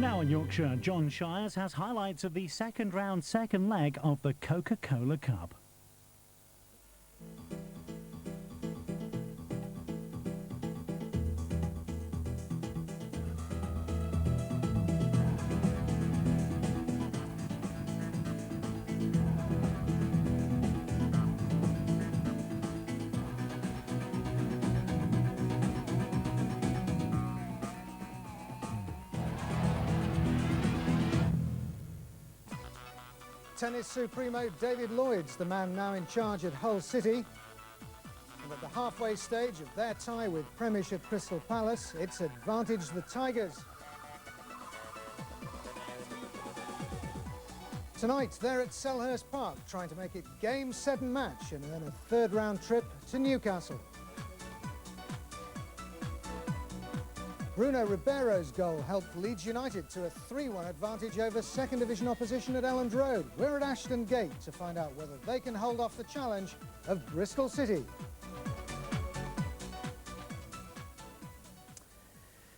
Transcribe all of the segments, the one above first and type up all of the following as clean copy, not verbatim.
Now in Yorkshire, John Shires has highlights of the second round, second leg of the Coca-Cola Cup. Tennis supremo David Lloyd's the man now in charge at Hull City. And at the halfway stage of their tie with Premiership Crystal Palace, it's advantage the Tigers. Tonight, they're at Selhurst Park, trying to make it game, set and match, and then a third-round trip to Newcastle. Bruno Ribeiro's goal helped Leeds United to a 3-1 advantage over second division opposition at Elland Road. We're at Ashton Gate to find out whether they can hold off the challenge of Bristol City.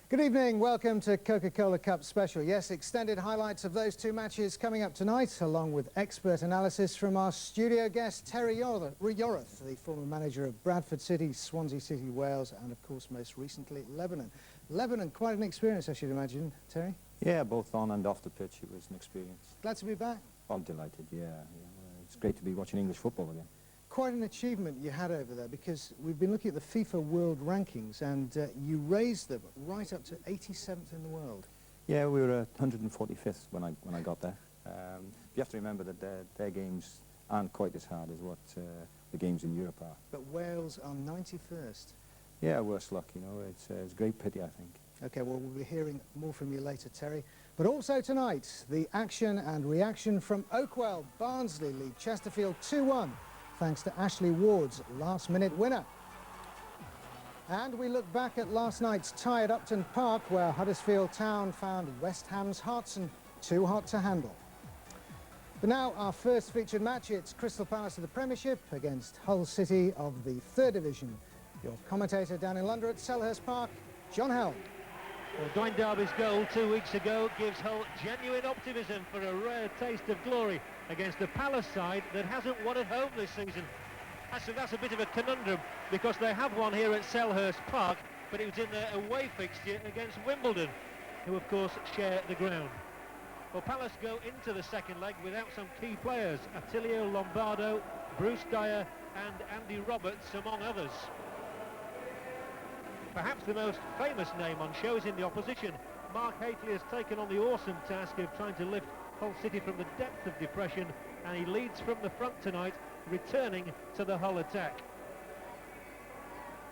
Good evening, welcome to Coca-Cola Cup Special. Yes, extended highlights of those two matches coming up tonight, along with expert analysis from our studio guest Terry Yorath, the former manager of Bradford City, Swansea City, Wales, and of course most recently Lebanon. Lebanon, quite an experience I should imagine, Terry? Yeah, both on and off the pitch it was an experience. Glad to be back? I'm delighted, yeah. It's great to be watching English football again. Quite an achievement you had over there, because we've been looking at the FIFA World Rankings and you raised them right up to 87th in the world. Yeah, we were 145th when I got there. You have to remember that their games aren't quite as hard as what the games in Europe are. But Wales are 91st. Yeah, worse luck, you know. It's a great pity, I think. OK, well, we'll be hearing more from you later, Terry. But also tonight, the action and reaction from Oakwell. Barnsley lead Chesterfield 2-1. Thanks to Ashley Ward's last-minute winner. And we look back at last night's tie at Upton Park, where Huddersfield Town found West Ham's Hartson too hot to handle. But now, our first featured match, it's Crystal Palace of the Premiership against Hull City of the Third Division. Your commentator down in London at Selhurst Park, John Hell. Well, Dwayne Darby's goal 2 weeks ago gives Hull genuine optimism for a rare taste of glory against a Palace side that hasn't won at home this season. That's a bit of a conundrum, because they have won here at Selhurst Park, but it was in their away fixture against Wimbledon, who of course share the ground. Well, Palace go into the second leg without some key players, Attilio Lombardo, Bruce Dyer and Andy Roberts among others. Perhaps the most famous name on show is in the opposition. Mark Hateley has taken on the awesome task of trying to lift Hull City from the depth of depression, and he leads from the front tonight, returning to the Hull attack.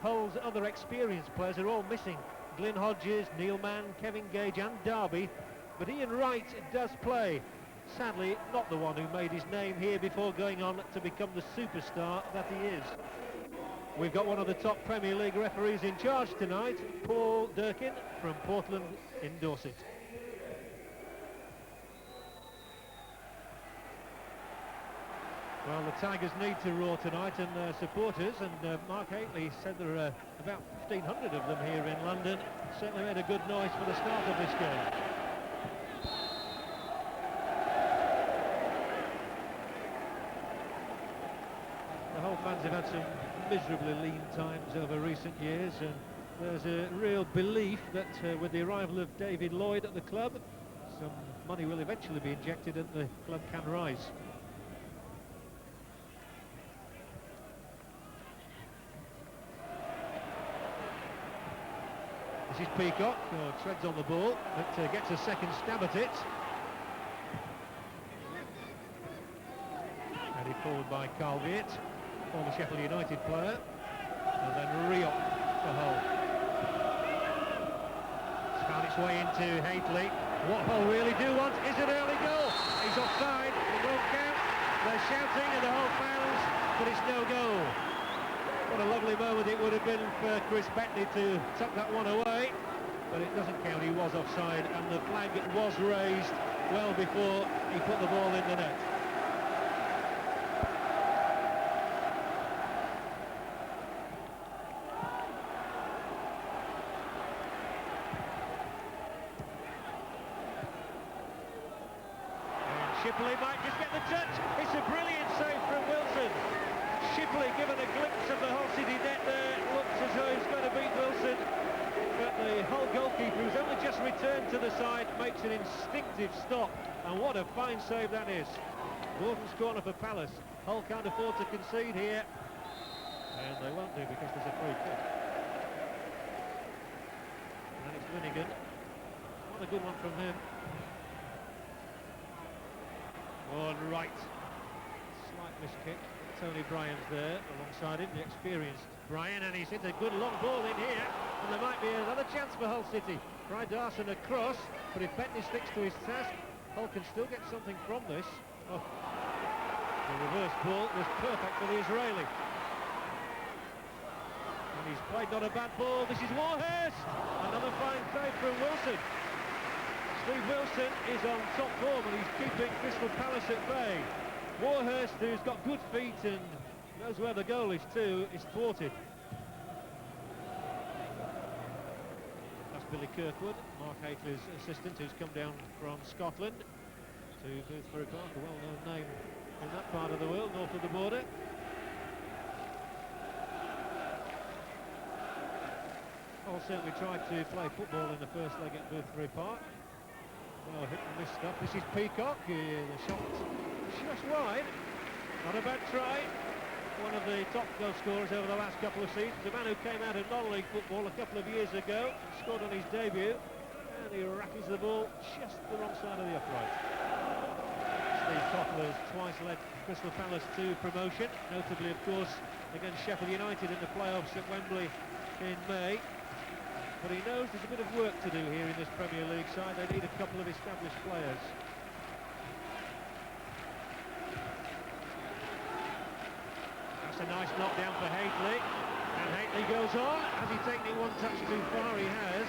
Hull's other experienced players are all missing. Glyn Hodges, Neil Mann, Kevin Gage and Darby, but Ian Wright does play. Sadly, not the one who made his name here before going on to become the superstar that he is. We've got one of the top Premier League referees in charge tonight, Paul Durkin from Portland in Dorset. Well, the Tigers need to roar tonight, and their supporters, and Mark Hateley said there are about 1,500 of them here in London. Certainly made a good noise for the start of this game. The Hull fans have had some miserably lean times over recent years, and there's a real belief that with the arrival of David Lloyd at the club, some money will eventually be injected and the club can rise. This is Peacock, who treads on the ball, but gets a second stab at it. Headed forward by Carl Viet, former Sheffield United player, and then Riop for Hull. It's found its way into Hateley. What Hull really do want is an early goal. He's offside, it won't count. They're shouting and the Hull fans, but it's no goal. What a lovely moment it would have been for Chris Bettany to tuck that one away, but it doesn't count. He was offside, and the flag was raised well before he put the ball in the net. Shipley might just get the touch. It's a brilliant save from Wilson. Shipley given a glimpse of the Hull City net there. Looks as though he's going to beat Wilson. But the Hull goalkeeper, who's only just returned to the side, makes an instinctive stop. And what a fine save that is. Gordon's corner for Palace. Hull can't afford to concede here. And they won't do because there's a free kick. And it's Linnigan. Not a good one from him. On right. Slight miss kick. Tony Bryan's there alongside him, the experienced Bryan, and he's hit a good long ball in here, and there might be another chance for Hull City. Bryan-Darson across, but if Bentley sticks to his task, Hull can still get something from this. Oh. The reverse ball was perfect for the Israeli. And he's played not a bad ball. This is Warhurst! Another fine save from Wilson. Steve Wilson is on top form and he's keeping Crystal Palace at bay. Warhurst, who's got good feet and knows where the goal is too, is thwarted. That's Billy Kirkwood, Mark Hateley's assistant, who's come down from Scotland to Boothbury Park, a well-known name in that part of the world, north of the border. Hull certainly tried to play football in the first leg at Boothbury Park. Oh, hit and miss stuff. This is Peacock. The shot just wide. Not a bad try. One of the top goal scorers over the last couple of seasons. A man who came out of non-league football a couple of years ago, scored on his debut, and he rattles the ball just the wrong side of the upright. Steve Coppell has twice led Crystal Palace to promotion, notably, of course, against Sheffield United in the playoffs at Wembley in May. But he knows there's a bit of work to do here in this Premier League side. They need a couple of established players. That's a nice knockdown for Hateley. And Hateley goes on. Has he taken it one touch too far? He has.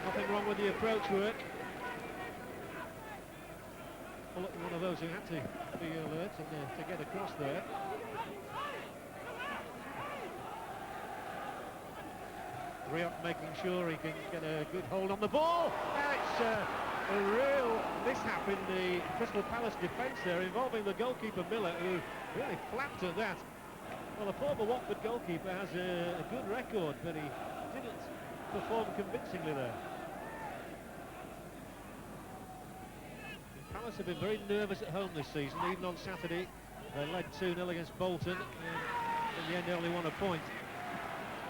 Nothing wrong with the approach work. Well, look, one of those who had to be alert and to get across there. Rioch making sure he can get a good hold on the ball. It's a real mishap in the Crystal Palace defence there, involving the goalkeeper Miller, who really flapped at that. Well, the former Watford goalkeeper has a good record, but he didn't perform convincingly there. Palace have been very nervous at home this season. Even on Saturday, they led 2-0 against Bolton, and in the end only won a point.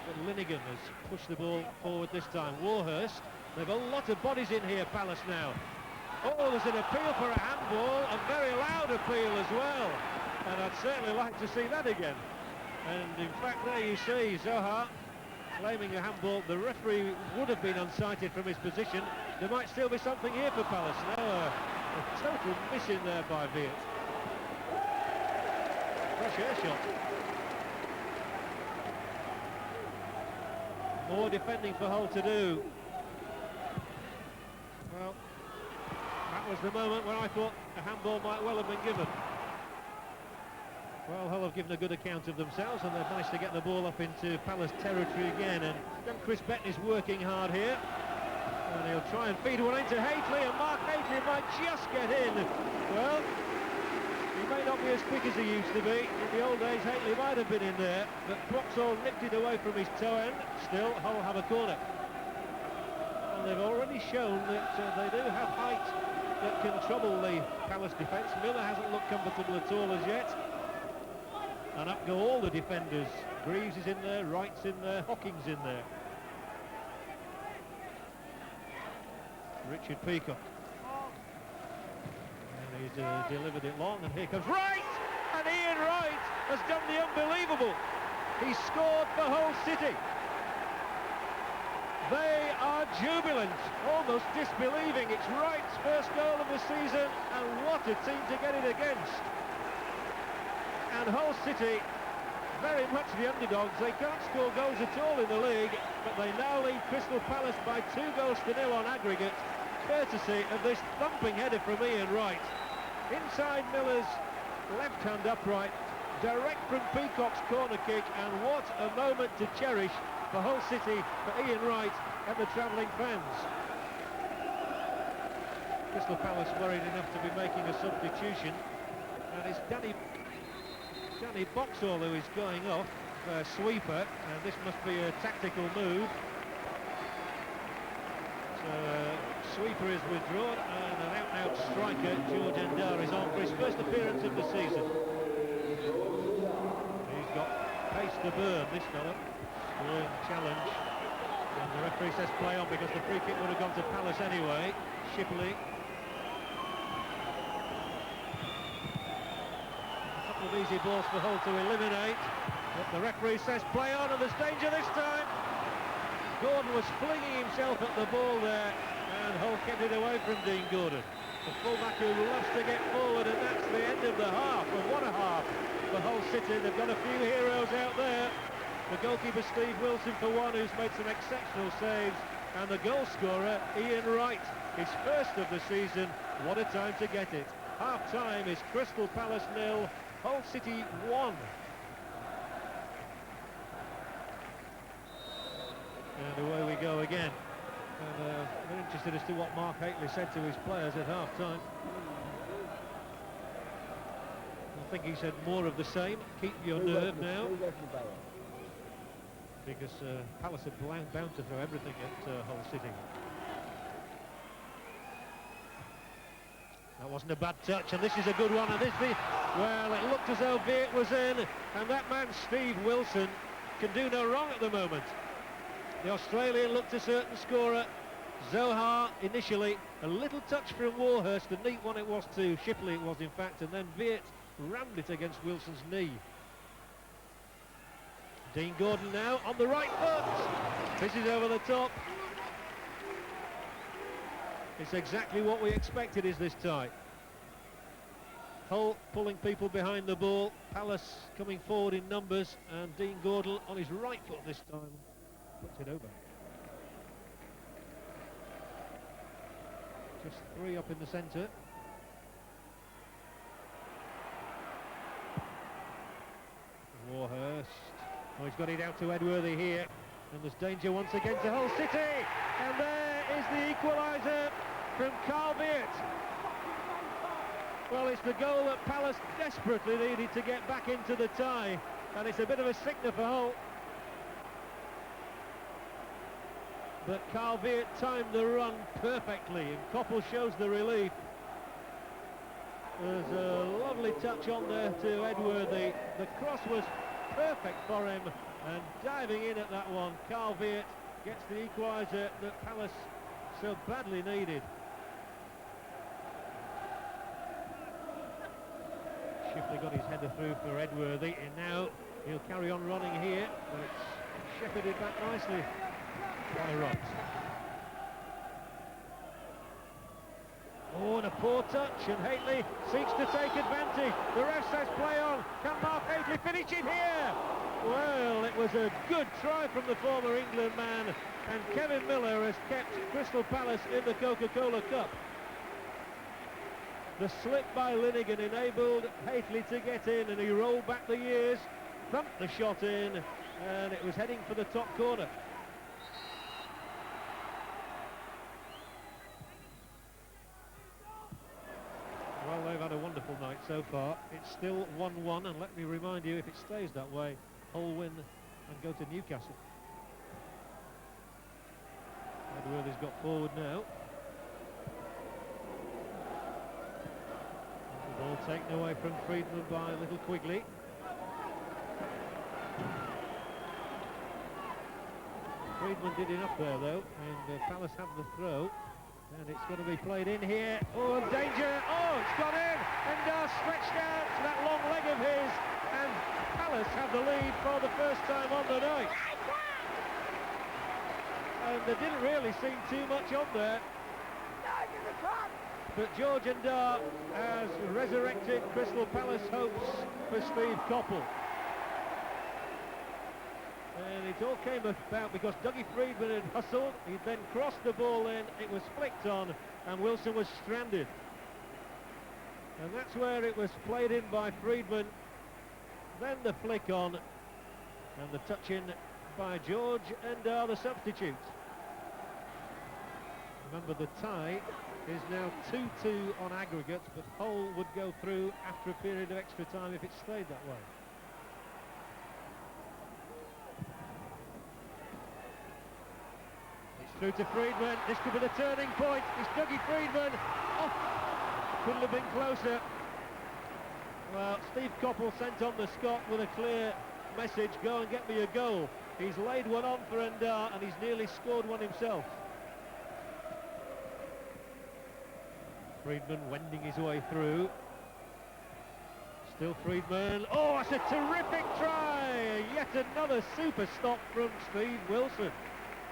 But Linnigan has pushed the ball forward this time. Warhurst, they've a lot of bodies in here, Palace now. Oh, there's an appeal for a handball, a very loud appeal as well. And I'd certainly like to see that again. And in fact, there you see Zohar claiming a handball. The referee would have been unsighted from his position. There might still be something here for Palace. No, a total miss in there by Viet. Fresh air shot. More defending for Hull to do. Well, that was the moment where I thought a handball might well have been given. Well, Hull have given a good account of themselves and they've managed to get the ball up into Palace territory again, and then Chris Bentley's working hard here. And he'll try and feed one into Hateley, and Mark Hateley might just get in. Well, he may not be as quick as he used to be. In the old days, Hateley might have been in there, but Boxall nipped it away from his toe end. Still, Hull have a corner. And they've already shown that they do have height that can trouble the Palace defence. Miller hasn't looked comfortable at all as yet. And up go all the defenders. Greaves is in there, Wright's in there, Hocking's in there. Richard Peacock. And he's delivered it long, and here comes Wright! And Ian Wright has done the unbelievable. He scored for Hull City. They are jubilant, almost disbelieving. It's Wright's first goal of the season, and what a team to get it against. And Hull City, very much the underdogs. They can't score goals at all in the league, but they now lead Crystal Palace by 2-0 on aggregate, courtesy of this thumping header from Ian Wright. Inside Miller's left-hand upright, direct from Peacock's corner kick, and what a moment to cherish for Hull City, for Ian Wright and the travelling fans. Crystal Palace worried enough to be making a substitution, and it's Danny Boxall who is going off, sweeper, and this must be a tactical move. So sweeper is withdrawn, and an out-and-out striker, George Endar, is on for his first appearance of the season. He's got pace to burn, this fella. Stern challenge, and the referee says play on because the free kick would have gone to Palace anyway. Shipley. A couple of easy balls for Hull to eliminate, but the referee says play on, and there's danger this time. Gordon was flinging himself at the ball there, and Hull kept it away from Dean Gordon. The fullback who loves to get forward, and that's the end of the half. And what a half for Hull City. They've got a few heroes out there. The goalkeeper Steve Wilson, for one, who's made some exceptional saves, and the goal scorer Ian Wright, his first of the season. What a time to get it. Half time is Crystal Palace 0, Hull City 1. And away we go again. And we're interested as to what Mark Hateley said to his players at half time. I think he said more of the same. Keep your nerve now. Because Palace are bound to throw everything at Hull City. That wasn't a bad touch, and this is a good one. And well, it looked as though Viet was in, and that man Steve Wilson can do no wrong at the moment. The Australian looked a certain scorer. Zohar initially, a little touch from Warhurst, a neat one it was to Shipley it was in fact, and then Viet rammed it against Wilson's knee. Dean Gordon now on the right foot. This is over the top. It's exactly what we expected is this tie. Hull pulling people behind the ball, Palace coming forward in numbers, and Dean Gordon on his right foot this time puts it over. Just three up in the centre. Warhurst. Oh, he's got it out to Edworthy here, and there's danger once again to Hull City, and there is the equaliser from Carl Viet. Well, it's the goal that Palace desperately needed to get back into the tie, and it's a bit of a sickener for Hull. But Carl Viet timed the run perfectly, and Koppel shows the relief. There's a lovely touch on there to Edworthy. The cross was perfect for him, and diving in at that one, Carl Viet gets the equaliser that Palace so badly needed. Shipley got his header through for Edworthy, and now he'll carry on running here, but it's shepherded back nicely by Wright. Oh, and a poor touch, and Hateley seeks to take advantage. The ref says play on. Can Mark Hateley finish it here? Well, it was a good try from the former England man, and Kevin Miller has kept Crystal Palace in the Coca-Cola Cup. The slip by Linnigan enabled Hateley to get in, and he rolled back the years, thumped the shot in, and it was heading for the top corner. Well, they've had a wonderful night so far. It's still 1-1, and let me remind you, if it stays that way, Hull win and go to Newcastle. Edworthy's got forward now. The ball taken away from Friedman by Little Quigley. Friedman did enough there, though, and Palace have the throw. And it's going to be played in here. Oh, and danger! Oh, it's gone in! Endar stretched out that long leg of his, and Palace have the lead for the first time on the night. And there didn't really seem too much on there. But George Endar has resurrected Crystal Palace hopes for Steve Koppel. And it all came about because Dougie Friedman had hustled, he then crossed the ball in, it was flicked on, and Wilson was stranded. And that's where it was played in by Friedman, then the flick on, and the touch in by George Endar, the substitute. Remember, the tie is now 2-2 on aggregate, but Hull would go through after a period of extra time if it stayed that way. It's through to Freedman. This could be the turning point. It's Dougie Freedman. Oh, couldn't have been closer. Well, Steve Coppell sent on the Scot with a clear message, go and get me a goal. He's laid one on for Enda, and he's nearly scored one himself. Freedman wending his way through. Still Freedman. Oh, that's a terrific try! Yet another super stop from Steve Wilson.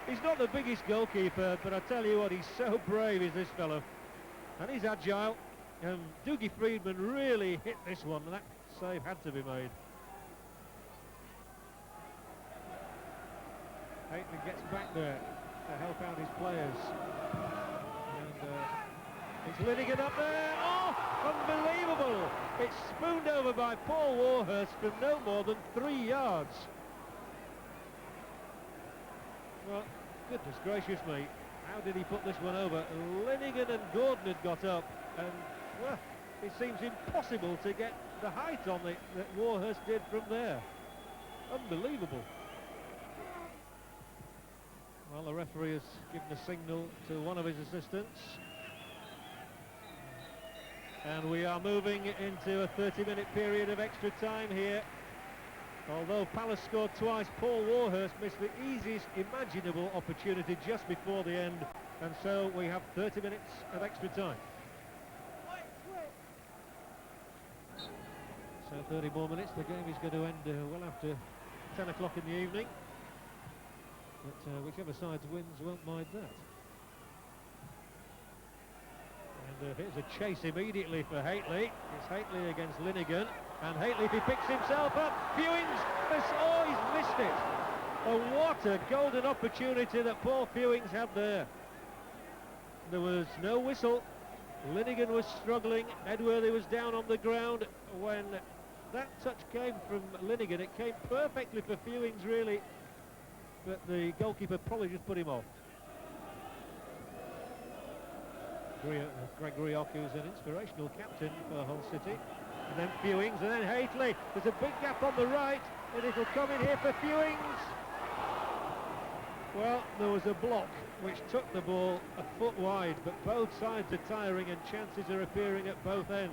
He's not the biggest goalkeeper, but I tell you what, he's so brave, is this fellow. And he's agile. Dougie Freedman really hit this one, and that save had to be made. Haitley gets back there to help out his players. And it's Linighan up there. Oh, unbelievable! It's spooned over by Paul Warhurst from no more than 3 yards. Well, goodness gracious me, how did he put this one over? Linighan and Gordon had got up, and well, it seems impossible to get the height on it that Warhurst did from there. Unbelievable. Well, the referee has given a signal to one of his assistants. And we are moving into a 30-minute period of extra time here. Although Palace scored twice, Paul Warhurst missed the easiest imaginable opportunity just before the end. And so we have 30 minutes of extra time. So 30 more minutes. The game is going to end well after 10 o'clock in the evening. But whichever side wins won't mind that. And here's a chase immediately for Haitley. It's Haitley against Linighan. And Haitley, if he picks himself up, Fewings, oh, he's missed it. Oh, what a golden opportunity that Paul Fewings had there. There was no whistle. Linighan was struggling. Edworthy was down on the ground. When that touch came from Linighan, it came perfectly for Fewings, really. But the goalkeeper probably just put him off. Greg Rioch, who's an inspirational captain for Hull City. And then Fewings, and then Haitley. There's a big gap on the right, and it'll come in here for Fewings. Well, there was a block which took the ball a foot wide, but both sides are tiring and chances are appearing at both ends.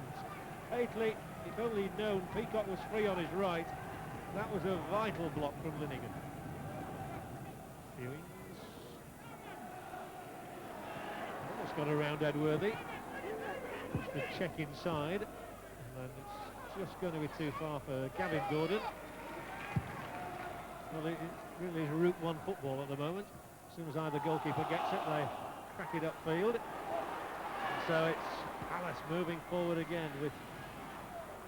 Haitley, if only known Peacock was free on his right, that was a vital block from Linighan. Fewings. Almost got around Edworthy. Just a check inside. And it's just going to be too far for Gavin Gordon. Well, it really is Route 1 football at the moment. As soon as either goalkeeper gets it, they crack it upfield. So it's Palace moving forward again with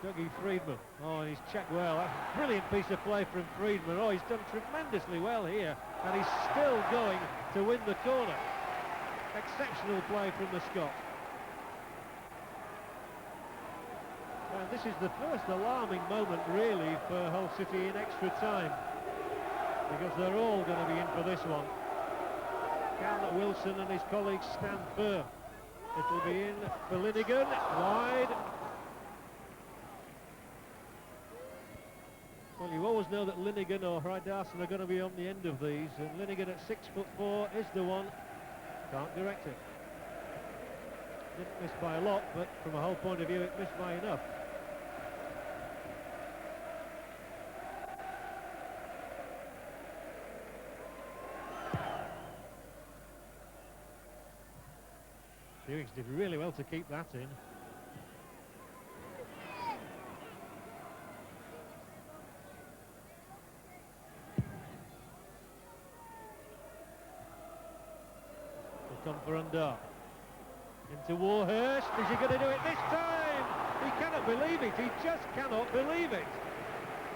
Dougie Freedman. Oh, and he's checked well. That's a brilliant piece of play from Freedman. Oh, he's done tremendously well here, and he's still going to win the corner. Exceptional play from the Scot. And this is the first alarming moment, really, for Hull City in extra time, because they're all going to be in for this one. Can Wilson and his colleagues stand firm? It'll be in for Linighan, wide. Well, you always know that Linighan or Hreidarson are going to be on the end of these, and Linighan at 6'4" is the one. Can't direct it. Didn't miss by a lot, but from a Hull point of view, it missed by enough. Fewings did really well to keep that in. Will come for Undar. Into Warhurst. Is he going to do it this time? He cannot believe it. He just cannot believe it.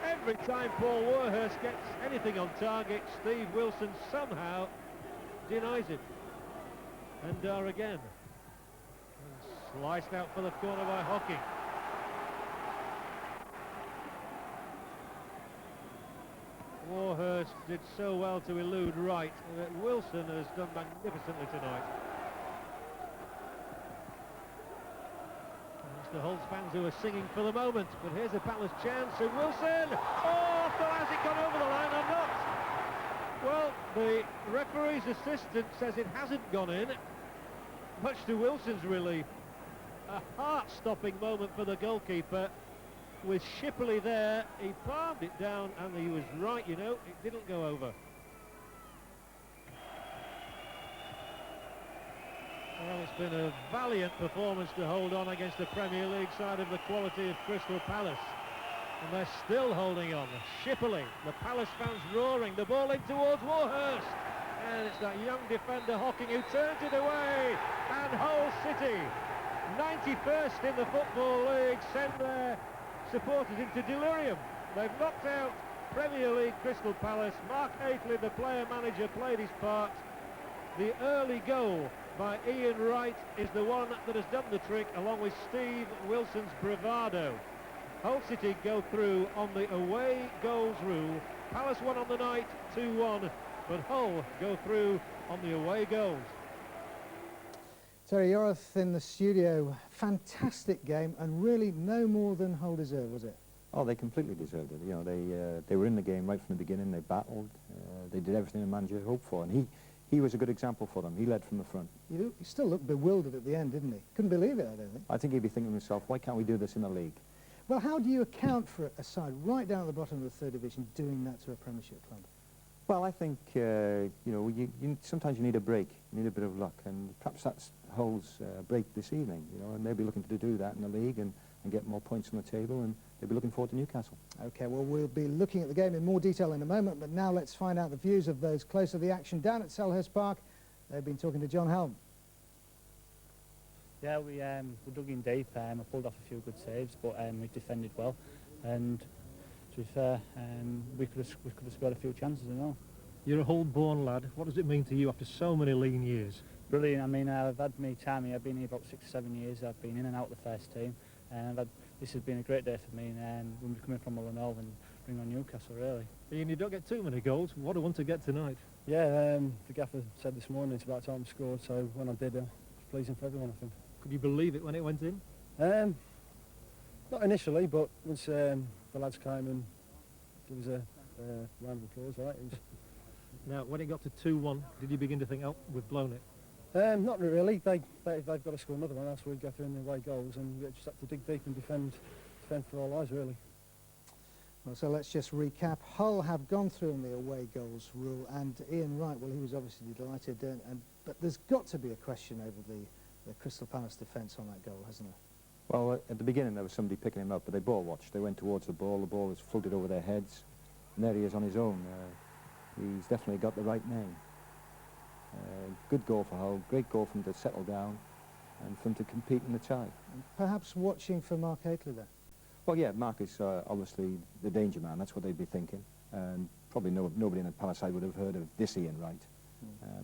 Every time Paul Warhurst gets anything on target, Steve Wilson somehow denies it. Undar again. And sliced out for the corner by Hocking. Warhurst did so well to elude Wright that Wilson has done magnificently tonight. the Hull fans who are singing for the moment. But here's a Palace chance, and Wilson! Oh, so has it gone over the line or not? Well, the referee's assistant says it hasn't gone in, much to Wilson's relief. A heart-stopping moment for the goalkeeper. With Shipley there, he palmed it down, and he was right, you know, it didn't go over. Well, it's been a valiant performance to hold on against the Premier League side of the quality of Crystal Palace. And they're still holding on. Shipley, the Palace fans roaring, the ball in towards Warhurst. And it's that young defender Hocking who turns it away. And Hull City, 91st in the Football League, send their supporters into delirium. They've knocked out Premier League Crystal Palace. Mark Hateley, the player-manager, played his part. The early goal by Ian Wright is the one that has done the trick, along with Steve Wilson's bravado. Hull City go through on the away goals rule. Palace won on the night 2-1, but Hull go through on the away goals. Terry Yorath in the studio. Fantastic game, and really no more than Hull deserved, was it? Oh, they completely deserved it. You know, they were in the game right from the beginning. They battled. They did everything a manager hoped for, and he was a good example for them. He led from the front. He still looked bewildered at the end, didn't he? Couldn't believe it, I don't think. I think he'd be thinking to himself, why can't we do this in the league? Well, how do you account for a side right down at the bottom of the third division doing that to a Premiership club? Well, I think, you know, sometimes you need a break. You need a bit of luck, and perhaps that's Hull's break this evening, you know, and they'll be looking to do that in the league and get more points on the table, and they'll be looking forward to Newcastle. OK, well, we'll be looking at the game in more detail in a moment, but now let's find out the views of those close to the action down at Selhurst Park. They've been talking to John Helm. Yeah, we dug in deep. I pulled off a few good saves, but we defended well. And to be fair, we could have scored a few chances as well. You're a Hull-born lad. What does it mean to you after so many lean years? Brilliant. I mean, I've had my time here. I've been here about 6 or 7 years. I've been in and out of the first team, and this has been a great day for me. And we'll be coming from Mullinall and bring on Newcastle, really. Ian, you don't get too many goals. What a one to get tonight. Yeah, the gaffer said this morning it's about time I scored, so when I did, it was pleasing for everyone, I think. Could you believe it when it went in? Not initially, but once the lads came and there was a round of applause, right? It was Now, when it got to 2-1, did you begin to think, oh, we've blown it? not really. They've got to score another one, else we'd go through in the away goals, and we just have to dig deep and defend for our lives, really. Well, so let's just recap. Hull have gone through on the away goals rule, and Ian Wright, well, he was obviously delighted, but there's got to be a question over the Crystal Palace defence on that goal, hasn't there? Well, at the beginning there was somebody picking him up, but they ball watched. They went towards the ball was floated over their heads, and there he is on his own. He's definitely got the right name. Good goal for Hull, great goal for him to settle down and for him to compete in the tie. And perhaps watching for Mark Hateley there. Well, yeah, Mark is obviously the danger man. That's what they'd be thinking. And probably nobody in the Palace side would have heard of this Ian Wright,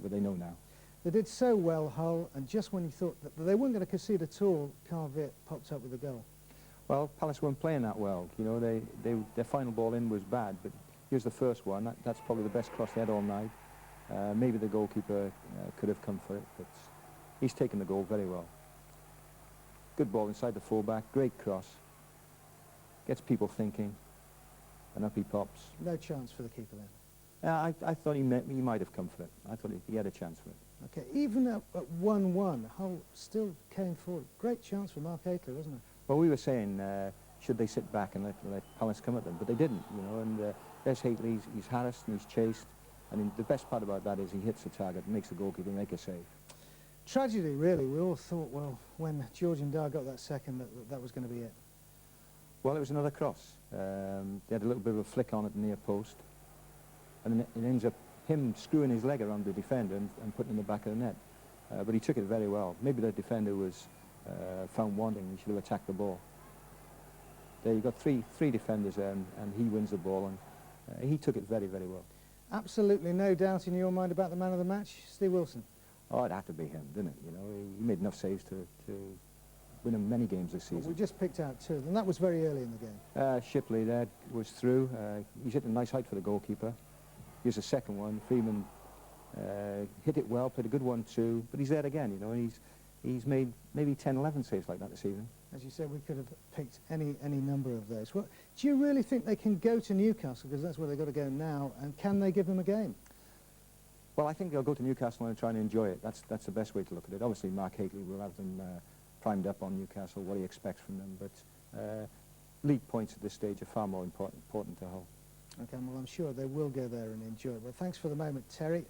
but they know now. They did so well, Hull, and just when you thought that they weren't going to concede at all, Carl Vitt popped up with a goal. Well, Palace weren't playing that well. You know, their final ball in was bad, but here's the first one. That's probably the best cross they had all night. Maybe the goalkeeper could have come for it, but he's taken the goal very well. Good ball inside the fullback, great cross. Gets people thinking, and up he pops. No chance for the keeper then. I thought he might have come for it. I thought he had a chance for it. Okay, even at 1-1, Hull still came forward. Great chance for Mark Hateley, wasn't it? Well, we were saying, should they sit back and let Palace come at them, but they didn't, you know, and there's Hateley, he's harassed and he's chased, and the best part about that is he hits the target and makes the goalkeeper make a save. Tragedy, really. We all thought, well, when Georgian Dar got that second, that was going to be it. Well, it was another cross. They had a little bit of a flick on it near post, and then it ends up him screwing his leg around the defender and putting it in the back of the net. But he took it very well. Maybe the defender was found wanting. He should have attacked the ball. There you've got three defenders there, and he wins the ball, and he took it very, very well. Absolutely no doubt in your mind about the man of the match, Steve Wilson. Oh, it had to be him, didn't it? You know, he made enough saves to win him many games this season. Well, we just picked out two, and that was very early in the game. Shipley there was through. He's hit a nice height for the goalkeeper. Here's the second one. Freeman hit it well, played a good one too, but he's there again, you know, and he's made maybe 10, 11 saves like that this evening. As you said, we could have picked any number of those. Well, do you really think they can go to Newcastle, because that's where they've got to go now, and can they give them a game? Well, I think they'll go to Newcastle and try and enjoy it. That's the best way to look at it. Obviously, Mark Hateley will have them primed up on Newcastle, what he expects from them, but league points at this stage are far more important to Hull. Okay, well, I'm sure they will go there and enjoy it. Well, thanks for the moment, Terry.